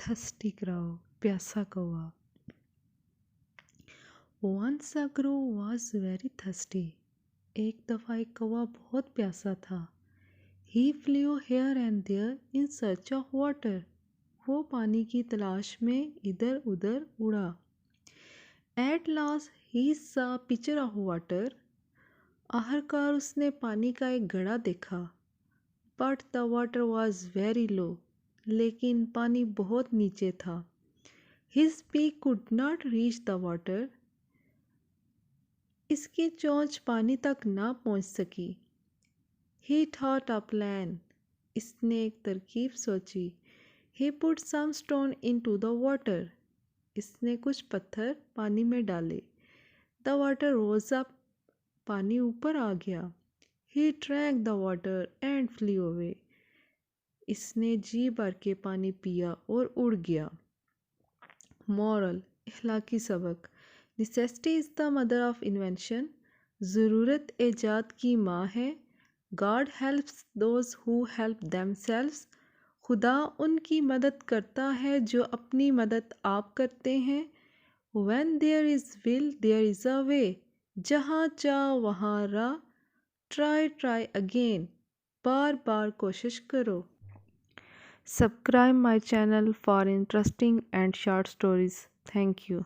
Thirsty crow, प्यासा कौवा। Once a crow was very thirsty. एक दफ़ा एक कौवा बहुत प्यासा था। He flew here and there in search of water. वो पानी की तलाश में इधर उधर उड़ा। At last he saw a pitcher of water. आखिरकार उसने पानी का एक घड़ा देखा। But the water was very low. लेकिन पानी बहुत नीचे था। His beak could not reach the water. इसकी चोंच पानी तक ना पहुंच सकी। He thought a plan. इसने एक तरकीब सोची। He put some stone into the water. इसने कुछ पत्थर पानी में डाले। The water rose up. पानी ऊपर आ गया। He drank the water and flew away. इसने जी भर के पानी पिया और उड़ गया। Moral, इखलाकी सबक। Necessity is the mother of invention. ज़रूरत ईजाद की माँ है। God helps those who help themselves. खुदा उनकी मदद करता है जो अपनी मदद आप करते हैं। When there is will, there is a way. जहाँ चाह वहाँ राह। Try again. बार बार कोशिश करो। Subscribe my channel for interesting and short stories. Thank you.